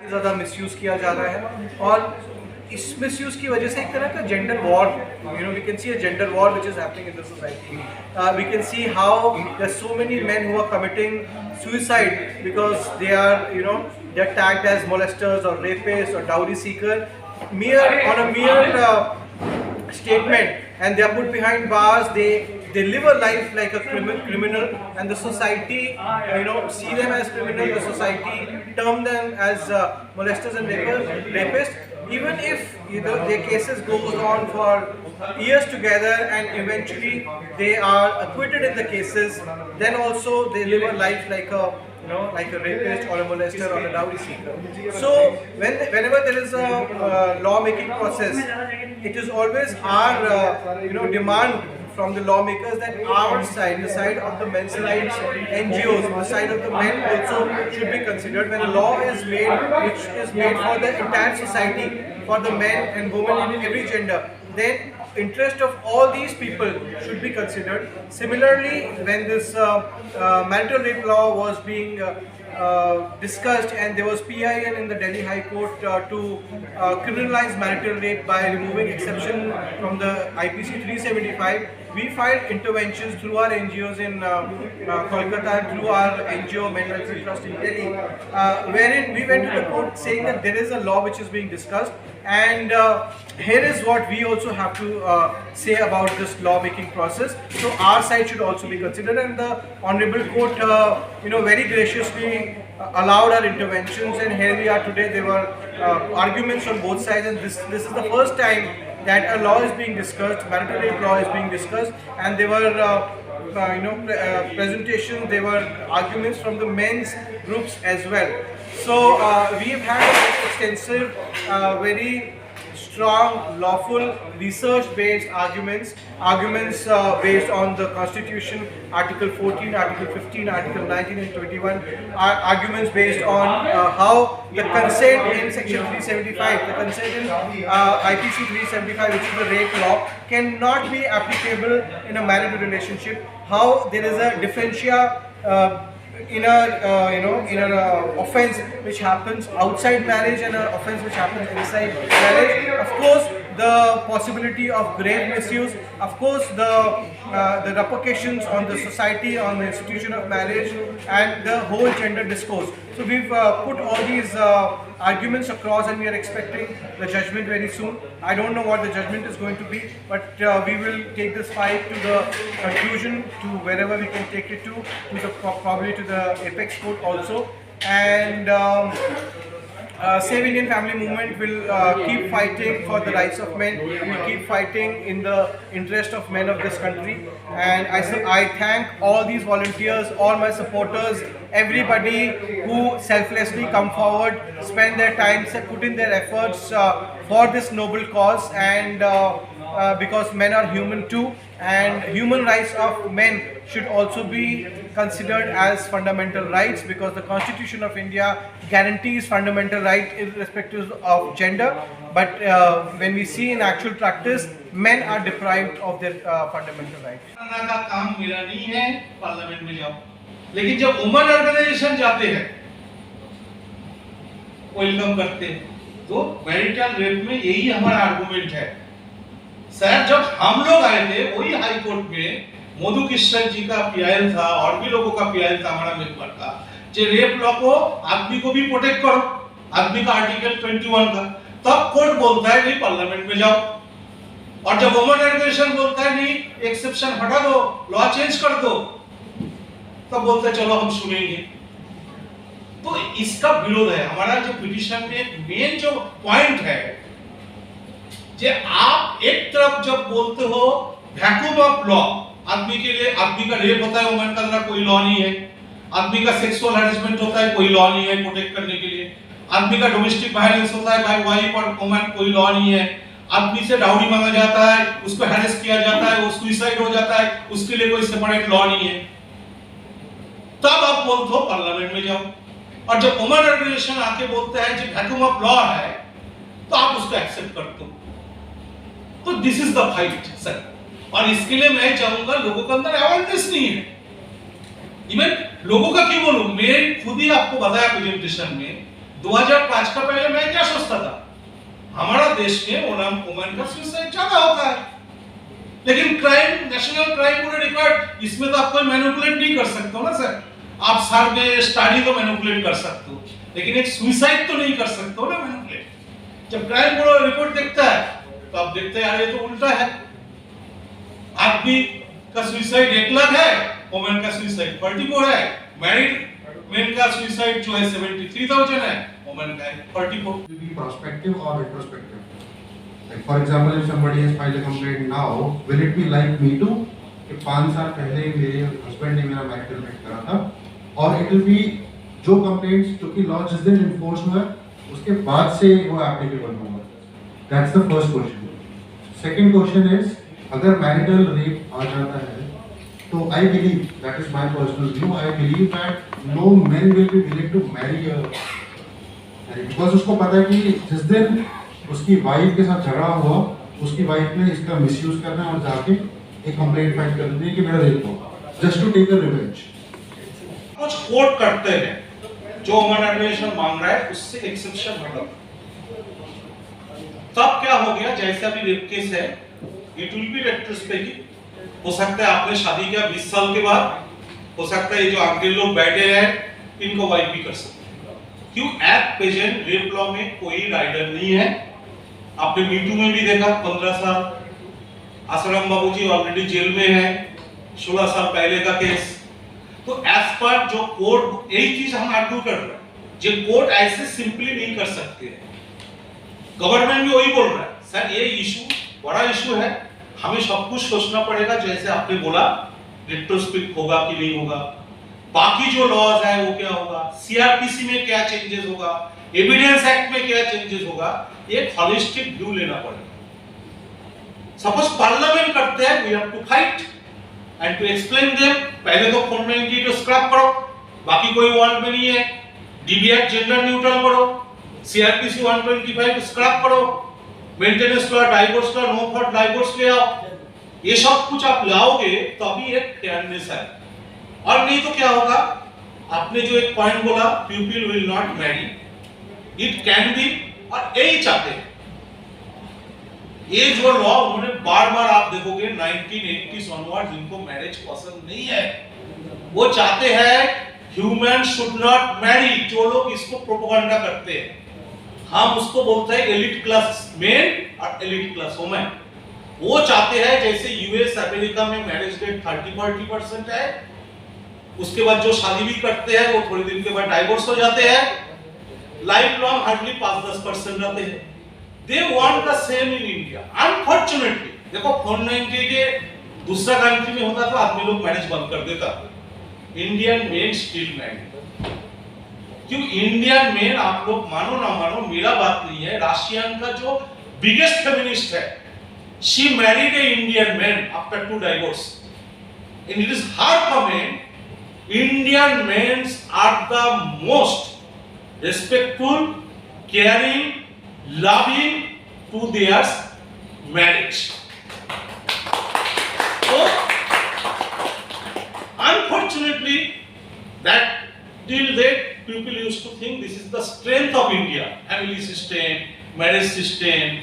ज़्यादा मिसयूज किया जा रहा है और इस मिसयूज की वजह से एक तरह का gender war, we can see a gender war which is happening in the society. We can see how there are so many men who are committing suicide because they are tagged as molesters or rapists or dowry seeker mere statement, and they are put behind bars. They live a life like a criminal, and the society see them as criminal. The society term them as molesters and rapists. Even if their cases goes on for years together and eventually they are acquitted in the cases, then also they live a life like a rapist or a molester or a dowry seeker. So whenever there is a law making process, it is always our demand from the lawmakers that our side, the side of the men's rights NGOs, the side of the men also should be considered. When a law is made which is made for the entire society, for the men and women in every gender, then interest of all these people should be considered. Similarly, when this marital rape law was being discussed, and there was PIL in the Delhi High Court to criminalize marital rape by removing exception from the IPC 375. We filed interventions through our NGOs in Kolkata and through our NGO Men Welfare Trust in Delhi, wherein we went to the court saying that there is a law which is being discussed, and here is what we also have to say about this law making process. So our side should also be considered, and the Honorable Court very graciously allowed our interventions, and here we are today. There were arguments on both sides, and this is the first time that a law is being discussed, marital rape law is being discussed, and there were presentations, there were arguments from the men's groups as well. So we have had a very extensive, very strong, lawful, research-based arguments based on the Constitution, Article 14, Article 15, Article 19 and 21, arguments based on how the consent in Section 375, the consent in IPC 375, which is the rape law, cannot be applicable in a married relationship, how there is a differentia in a offense which happens outside marriage and an offense which happens inside marriage. Of course, the possibility of grave misuse, of course the repercussions on the society, on the institution of marriage, and the whole gender discourse. So we've put all these arguments across, and we are expecting the judgment very soon. I don't know what the judgment is going to be, but we will take this fight to the conclusion, to wherever we can take it to the probably to the apex court also. And Save Indian Family Movement will keep fighting for the rights of men. We will keep fighting in the interest of men of this country. And I thank all these volunteers, all my supporters, everybody who selflessly come forward, spend their time, put in their efforts for this noble cause. And because men are human too, and human rights of men should also be considered as fundamental rights, because the Constitution of India guarantees fundamental rights irrespective of gender. But when we see in actual practice, men are deprived of their fundamental rights. का काम मेरा नहीं है, parliament में जाओ, लेकिन जब women organisation जाते हैं वेलकम करते हैं. तो मैरिटल रेप में यही हमारा आर्गुमेंट है. सर जब हम लोग आए थे वही हाई कोर्ट में मधु कृष्ण जी का पीआईएल था और भी लोगों का पीआईएल था, हमारा मेंबर का, जो रेप लॉ को आदमी को भी प्रोटेक्ट करो, आदमी का आर्टिकल 21 का. तब कोर्ट बोलता है नहीं पार्लियामेंट में जाओ, और जब वुमेन ऑर्गेनाइजेशन बोलता है नहीं एक्सेप्शन हटा दो, लॉ चेंज कर दो, तब बोलते हैं चलो हम सुनेंगे. तो इसका विरोध है. हमारा जो पिटीशन में मेन जो पॉइंट है, जे आप एक तरफ जब बोलते हो वैक्यूम ऑफ लॉ, आदमी के लिए आदमी का रेप होता है, वुमेन का अंदर कोई लॉ नहीं है, आदमी का सेक्सुअल हैरेसमेंट होता है, कोई लॉ नहीं है प्रोटेक्ट करने के लिए, आदमी का डोमेस्टिक वायलेंस होता है बाय वाइफ और वुमेन, कोई लॉ नहीं है, आदमी से डाउरी मांगा जाता है, उसको हैरेस किया जाता है, वो सुसाइड हो जाता है, उसके लिए कोई सेपरेट लॉ नहीं है. तब आप बोलते हो पार्लियामेंट में जाओ, और जब वुमेन ऑर्गेनाइजेशन आके बोलते हैं जो वैक्यूम ऑफ लॉ है, तो आप उसको एक्सेप्ट करते हो. तो this is the fight sir. और इसके लिए मैं चाहूंगा, लोगों के अंदर अवेयरनेस नहीं है. इवन लोगों का क्यों बोलूं, मैं खुद ही आपको बताया प्रेजेंटेशन में 2005 का पहले मैं क्या सोचता था, हमारा देश में वुमेन का सुसाइड ज्यादा होता है, लेकिन क्राइम, नेशनल क्राइम पूरे रिकॉर्ड, इसमें तो आप कोई मैनिपुलेट नहीं कर सकते हो ना सर। आप सर्वे स्टडी तो मैनिपुलेट कर सकते हो, लेकिन एक सुसाइड तो नहीं कर सकते हो ना मैनिपुलेट। जब क्राइम ब्यूरो रिपोर्ट देखता है तो आप देखते हैं यार ये तो उल्टा है, आदमी का सुसाइड 1 लाख है, वुमेन का सुसाइड 44 है, मैरिड मेन का सुसाइड जो है 73,000 है, वुमेन का है 44। To be prospective or retrospective. Like for example, if somebody has filed a complaint now, will it be like me too? कि 5 साल पहले मेरे हस्बैंड ने मेरा मैरिटल रेप करा था, और इट विल बी जो कंप्लेंट्स जो कि लॉ जिस दिन इन्फोर्स हुआ उसके बाद से वो एप्लीकेबल होगा। That's the first question. Second question is, अगर मैरिटल रेप आ जाता है तो I believe, that is my personal view, I believe that no man will be willing to marry a, because उसको पता है कि जिस दिन उसकी वाइफ के साथ झगड़ा हुआ, उसकी वाइफ ने इसका मिसयूज करना है और जाके एक कंप्लेंट फाइल कर दी कि मेरा रेप हुआ, just to take a revenge. कुछ कोर्ट करते हैं जो ह्यूमन एडमिनिस्ट्रेशन मांग रहा है उससे एक्सेप्शन होगा। तब क्या हो गया, जैसे अभी रेप केस है, इट विल बी रेट्रोस्पेक्टिव। हो सकता है आपने शादी किया 20 साल के बाद, हो सकता है ये जो अंकल लोग बैठे हैं इनको वाइफ भी कर सकते हैं। क्यों? एट प्रेजेंट रेप लॉ में कोई राइडर नहीं है। आपने मीटू में भी देखा 15 साल, आसाराम बाबूजी ऑलरेडी जेल में है, 16 साल पहले का केस। तो एज पर जो कोर्ट, यही चीज हम आर्ग्यू कर रहे हैं, जो कोर्ट ऐसे सिंपली नहीं कर सकते हैं। गवर्नमेंट भी वही बोल रहा है, सर ये इशू बड़ा इशू है, हमें सब कुछ सोचना पड़ेगा, जैसे आपने बोला रेट्रोस्पेक्ट होगा कि नहीं होगा, बाकी जो लॉज है वो क्या होगा, सीआरपीसी में क्या चेंजेस होगा, एविडेंस एक्ट में क्या चेंजेस होगा, एक हॉलिस्टिक व्यू लेना पड़ेगा। सपोज पार्लियामेंट करते हैं, we have to fight and to explain them, पहले तो 490 को स्क्रैप करो, बाकी कोई वर्ड में नहीं है, डीबी एक्ट जेंडर न्यूट्रल करो, सीआरपीसी 125 स्क्रैप करो, maintenance law, divorce law, no for divorce ले आओ। ये सब कुछ आप लाओगे तभी एक फेयरनेस है, और नहीं तो क्या होगा, आपने जो एक पॉइंट बोला, people will not marry, it can be, और यही चाहते हैं। ये जो लॉ उन्होंने बार-बार, आप देखोगे 1980s ऑनवर्ड, जिनको मैरिज पसंद नहीं है वो चाहते हैं ह्यूमन शुड नॉट मैरी। जो लोग इसको प्रोपेगेंडा करते हैं, हम उसको बोलते हैं एलिट क्लास मेन और एलिट क्लास वुमेन। वो चाहते हैं जैसे यूएस अमेरिका में मैरिज रेट 30-40% है, उसके बाद जो शादी भी करते हैं वो थोड़ी दिन के बाद डाइवोर्स हो जाते हैं, लाइफ लॉन्ग हार्डली 5-10% रहते हैं। They want the same in India. Unfortunately देखो 490 के दूसरा कंट्री में होता तो आदमी लोग मैरिज बंद कर देता, इंडियन मेन स्टिल मैरिड। क्यों इंडियन मेन, आप लोग मानो ना मानो, मेरा बात नहीं है, रशियन का जो बिगेस्ट फेमिनिस्ट है, she married A Indian man after 2 divorce, and it is her comment, Indian men are the most respectful, caring, loving to their marriage. So unfortunately that till date people used to think this is the strength of India, family system, marriage system,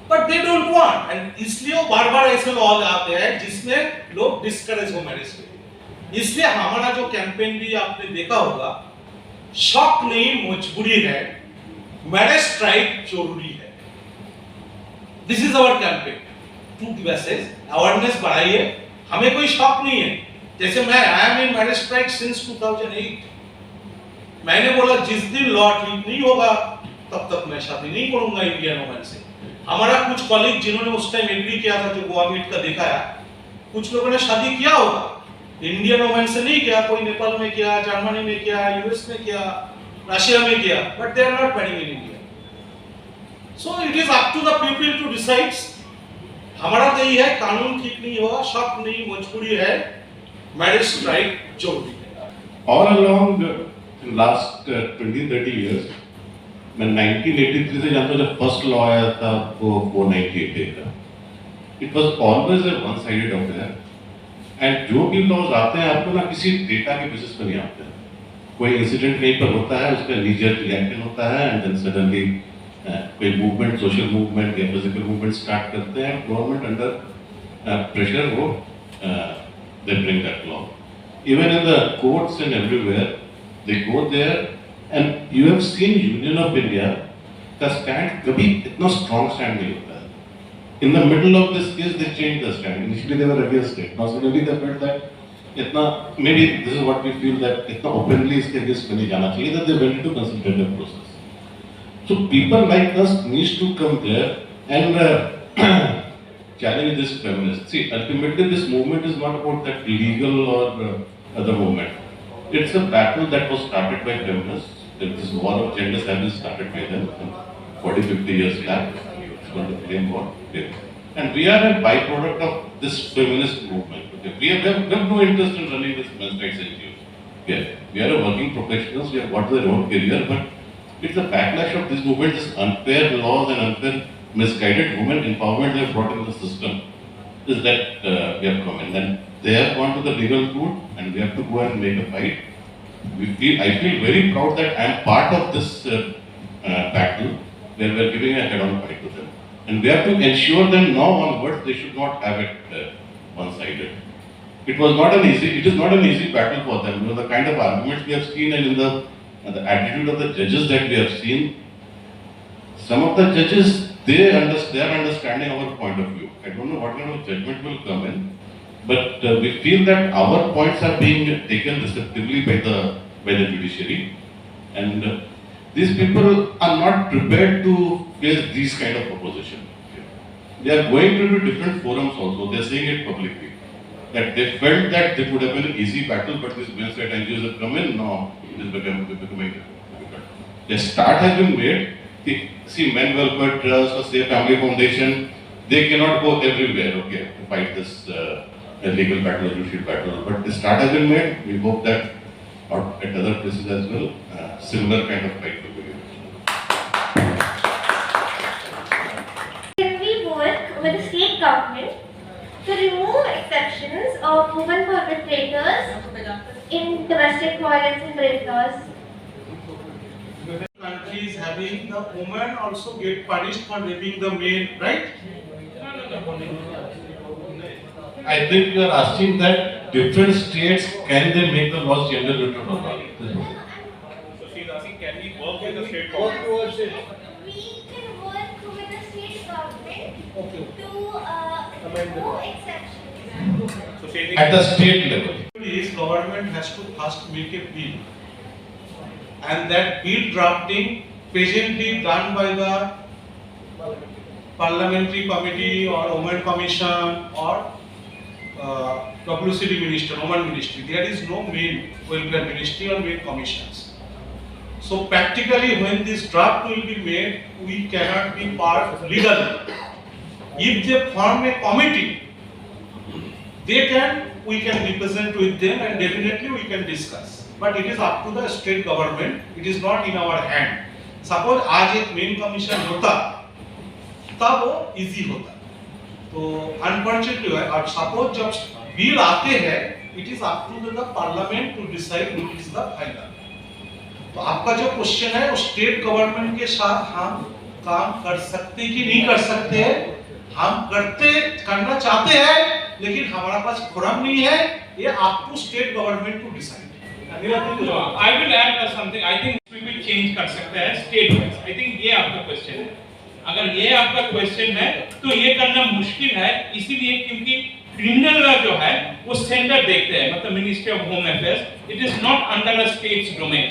but they don't want, and इसलिए वो बार-बार ऐसे law आते हैं जिसमें लोग discourage हो marriage के। इसलिए हमारा जो कैंपेन भी आपने देखा होगा, शौक नहीं मजबूरी है, मैरिज स्ट्राइक जरूरी है। This is our campaign to message, awareness बढ़ाइए, हमें कोई शौक नहीं है। जैसे मैं I am in marriage strike since 2008। मैंने बोला जिस दिन लॉ ठीक नहीं होगा तब तक मैं शादी नहीं करूंगा इंडियन वुमेन से। हमारा कुछ कॉलीग जिन्होंने उस टाइम एग्री किया था, जो अमित का देखा है, कुछ लोगों ने शादी किया होगा इंडियन वुमेन से नहीं किया, कोई नेपाल में किया, जर्मनी में किया, यूएस में किया, रशिया में किया, but they are not marrying in India. So it is up to the people to decide. हमारा तो यही है, कानून ठीक नहीं होगा, शौक नहीं मजबूरी है, मैरिज स्ट्राइक जरूरी है। All along the last 20-30 years, मैं 1983 से जानता हूँ जब फर्स्ट लॉ आया था वो 498 का, it was always a one sided affair. And जो भी लॉज आते हैं आपको ना किसी डेटा के बेसिस पर नहीं आते हैं, कोई इंसिडेंट कहीं पर होता है, उसका नीजर रिएक्शन होता है, एंड देन सडनली कोई मूवमेंट, सोशल मूवमेंट या फिजिकल मूवमेंट स्टार्ट करते हैं, गवर्नमेंट अंडर प्रेशर वो they bring that law. Even in the courts and everywhere, they go there, and you have seen Union of India का stand कभी इतना strong stand नहीं होता है. In the middle of this case, they changed the stand. Initially, they were against it. Now suddenly they felt that इतना, maybe this is what we feel, that इतना openly इसके against नहीं जाना चाहिए, that they went into consultative process. So people like us needs to come there and challenge this feminist. See, ultimately this movement is not about that legal or other movement. It's a battle that was started by feminists. This war of genders has been started by them 40, 50 years back. It's called the flame war. And we are a byproduct of this feminist movement. Okay? We have no interest in running this men's rights NGO. We are a working professionals, we have got their own career, but it's a backlash of this movement, this unfair laws and unfair misguided women empowerment they have brought into the system, is that we have come in. Then they have gone to the legal route and we have to go and make a fight. I feel very proud that I am part of this battle where we are giving a head-on fight to them. And we have to ensure them now onwards they should not have it one-sided. It is not an easy battle for them. You know, the kind of arguments we have seen and in the attitude of the judges that we have seen, some of the judges, they are understanding our point of view. I don't know what kind of judgment will come in, but we feel that our points are being taken receptively by the judiciary, and these people are not prepared to face these kind of opposition. They are going to different forums also. They are saying it publicly that they felt that it would have been an easy battle, but this men's rights NGOs have come in. Now it is becoming difficult. The start has been made. See, Men Welfare Trust or say Family Foundation, they cannot go everywhere, okay, to fight this legal battle or judicial battle. But the start has been made. We hope that at other places as well, similar kind of fight will be given. Can we work with the state government to remove exceptions of women perpetrators in domestic violence and rape laws? Countries having the woman also get punished for raping the men, right? I think you are asking that different states, can they make the laws gender neutral or not? So she's asking, can we work with the state Work government? towards it. We can work with the state government to remove exceptions. So she At the state level. Is government has to first make a bill, and that bill drafting presently done by the parliamentary committee or women commission or WCD minister, women ministry. There is no main welfare ministry or main commissions. So practically, when this draft will be made, we cannot be part legally. If they form a committee, we can represent with them and definitely we can discuss. But it is up to the state government. It is not in our hand. Suppose आज एक main commission होता, तब वो easy होता. तो unfortunately है. और suppose जब बिल आते हैं, it is up to the parliament to decide which is the final. तो आपका जो क्वेश्चन है, वो स्टेट गवर्नमेंट के साथ हम काम कर सकते कि नहीं कर सकते हैं? हम करना चाहते हैं, लेकिन हमारा पास फोरम नहीं है. ये आप to state government to decide. I will add something. I think we will change कर सकते हैं state wise. I think ये आपका क्वेश्चन है. अगर ये आपका क्वेश्चन है, तो ये करना मुश्किल है, इसीलिए क्योंकि क्रिमिनल लॉ जो है वो सेंटर देखते हैं, मतलब ministry of home affairs. It is not under a states domain.